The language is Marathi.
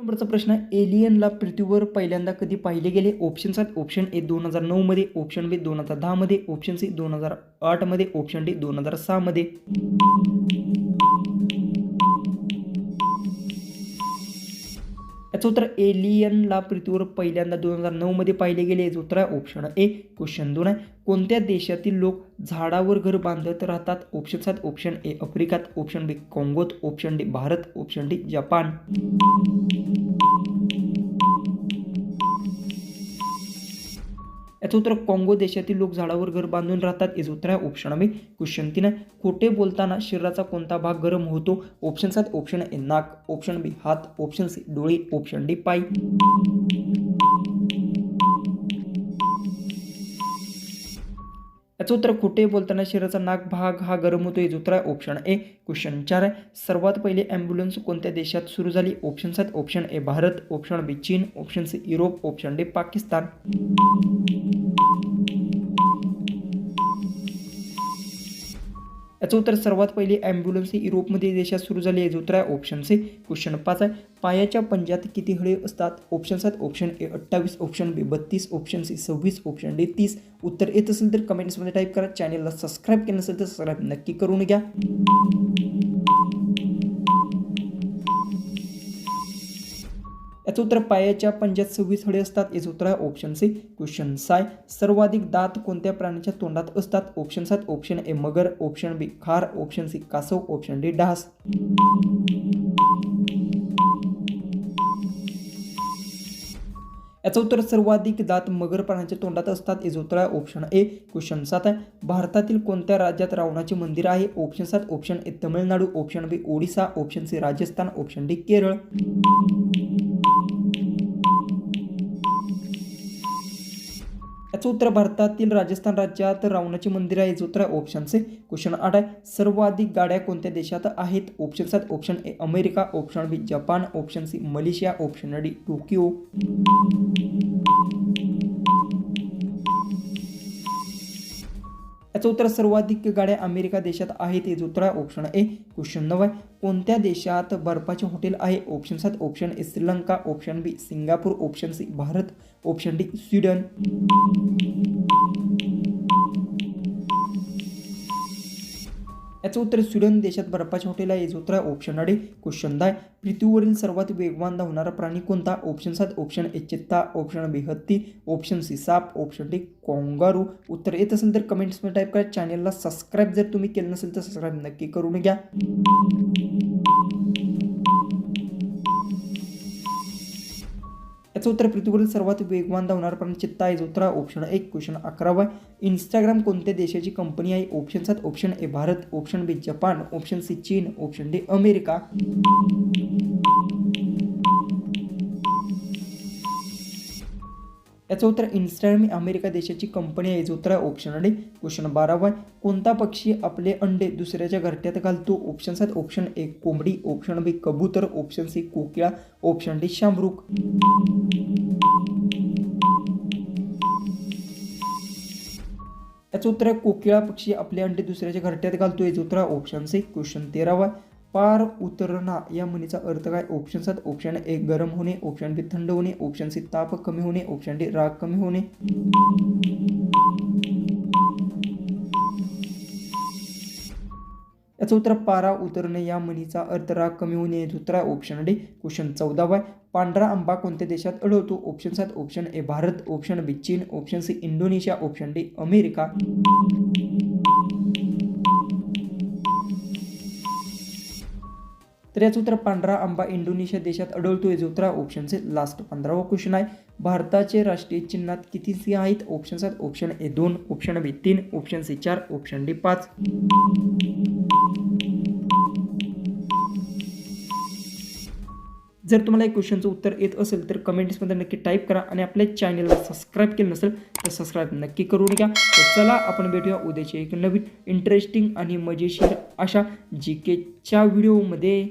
नंबरचा प्रश्न एलियनला पृथ्वीवर पहिल्यांदा कधी पाहिले गेले? ऑप्शन्स आहेत ऑप्शन ए 2009 मध्ये, ऑप्शन बी 2010 मध्ये, ऑप्शन सी 2008 मध्ये, ऑप्शन डी 2006 मध्ये. याचं उत्तर एलियनला पृथ्वीवर पहिल्यांदा 2009 मध्ये पाहिले गेले. याचं उत्तर आहे ऑप्शन ए. क्वेश्चन 2 आहे, कोणत्या देशातील लोक झाडावर घर बांधत राहतात? ऑप्शन्स आहेत ऑप्शन ए आफ्रिकात, ऑप्शन बी काँगोत, option D Bharat, option D Japan. याचं उत्तर काँगो देशातील लोक झाडावर घर बांधून राहतात. याचं उत्तर आहे ऑप्शन बी. क्वेश्चन 3 आहे, खोटे बोलताना शरीराचा कोणता भाग गरम होतो? ऑप्शन्स आहेत ऑप्शन ए नाक, ऑप्शन बी हात, ऑप्शन सी डोळे, ऑप्शन डी पाय. याचं उत्तर खोटे बोलताना शरीराचा नाक भाग हा गरम होतो. याचं उत्तर आहे ऑप्शन ए. क्वेश्चन 4 आहे, सर्वात पहिले ॲम्ब्युलन्स कोणत्या देशात सुरू झाली? ऑप्शन्स आहेत option A Bharat, option B चीन, option C Europe, option D Pakistan. याचं उत्तर सर्वात पहिली ॲम्ब्युलन्स ही युरोपमध्ये देशात सुरू झाली. याचं उत्तर आहे ऑप्शन सी. क्वेश्चन 5 आहे, पायाच्या पंजात किती हळे असतात? ऑप्शन्स आहेत option A 28, option B 32, option C 26, option D 30. उत्तर येत असेल तर कमेंट्समध्ये टाईप करा. चॅनलला सबस्क्राईब केलं नसेल तर सबस्क्राईब नक्की करून घ्या. याचं उत्तर पायाच्या पंजात 26 हळे असतात. याचं उत्तर आहे ऑप्शन सी. क्वेश्चन 6, सर्वाधिक दात कोणत्या प्राण्याच्या तोंडात असतात? ऑप्शन्स आहेत ऑप्शन ए मगर, ऑप्शन बी खार, ऑप्शन सी कासव, ऑप्शन डी डास. याचं उत्तर सर्वाधिक दात मगर प्राण्याच्या तोंडात असतात. याचं उत्तर आहे ऑप्शन ए. क्वेश्चन 7 आहे, भारतातील कोणत्या राज्यात रावणाचे मंदिर आहे? ऑप्शन्स आहेत option A Tamil Nadu, option B Odisha, option C Rajasthan, option D Kerala. याचं उत्तर भारतातील राजस्थान राज्यात रावणाचे मंदिर आहे. याचं उत्तर आहे ऑप्शन सी. क्वेश्चन 8 आहे, सर्वाधिक गाड्या कोणत्या देशात आहेत? ऑप्शन्स आहेत option A America, option B Japan, option C Malaysia, option D Tokyo. याचं उत्तर सर्वाधिक गाड्या अमेरिका देशात आहेत. याचं उत्तर आहे ऑप्शन ए. क्वेश्चन 9 आहे, कोणत्या देशात बर्फाचे हॉटेल आहे? ऑप्शन्स आहेत option A Sri Lanka, option B Singapore, option C Bharat, option D Sweden. याचं उत्तर स्वीडन देशात बर्फाचे हॉटेल आहे. याचं उत्तर आहे ऑप्शन डी. क्वेश्चन 10, पृथ्वीवरील सर्वात वेगवान धावणारा प्राणी कोणता? ऑप्शन्स आहेत ऑप्शन ए चित्ता, ऑप्शन बी हत्ती, ऑप्शन सी साप, ऑप्शन डी कांगारू. उत्तर येत असेल तर कमेंट्समध्ये टाईप करा. चॅनलला सबस्क्राईब जर तुम्ही केलं नसेल तर सबस्क्राईब नक्की करून घ्या. याचं उत्तर पृथ्वीवरील सर्वात वेगवान धावणारा प्राणी चित्ता आहे. उत्तर ऑप्शन ए. क्वेश्चन 11, इंस्टाग्राम कोणत्या देशाची कंपनी आहे? ऑप्शन्स आहेत option A Bharat, option B Japan, option C चीन, ऑप्शन डी अमेरिका. याचं उत्तर इंस्टाग्राम ही अमेरिका देशाची कंपनी आहे. याचं उत्तर आहे ऑप्शन डी. क्वेश्चन 12, कोणता पक्षी आपले अंडे दुसऱ्याच्या घरट्यात घालतो? ऑप्शन्स आहेत ऑप्शन ए कोंबडी, ऑप्शन बी कबूतर, ऑप्शन सी कोकिळा, ऑप्शन डी शामरुख. याचं उत्तर आहे कोकिळा पक्षी आपले अंडे दुसऱ्याच्या घरट्यात घालतो. याचं उत्तर आहे ऑप्शन सी. क्वेश्चन 13, पार उतरणा या म्हणीचा अर्थ काय? ऑप्शन्स आहेत ऑप्शन ए गरम होणे, ऑप्शन बी थंड होणे, ऑप्शन सी ताप कमी होणे, ऑप्शन डी राग कमी होणे. याचं उत्तर पारा उतरणे या म्हणीचा अर्थ राग कमी होणे. याचं उत्तर आहे ऑप्शन डी. क्वेश्चन 14, पांढरा आंबा कोणत्या देशात आढळतो? ऑप्शन्स आहेत option A Bharat, option B चीन, option C Indonesia, option D America. तर याचं उत्तर पांढरा आंबा इंडोनेशिया देशात आढळतो. याचं उत्तर ऑप्शन सी. लास्ट 15वा क्वेश्चन आहे, भारताचे राष्ट्रीय चिन्हात किती सिंह आहेत? ऑप्शन्स आहेत option A 2, option B 3, option C 4, option D 5. जर तुम्हाला या क्वेश्चनचं उत्तर येत असेल तर कमेंट्समध्ये नक्की टाईप करा आणि आपल्या चॅनलला सबस्क्राईब केलं नसेल तर सबस्क्राईब नक्की करून घ्या. तर चला आपण भेटूया उद्याच्या एक नवीन इंटरेस्टिंग आणि मजेशीर अशा जीकेच्या व्हिडिओमध्ये.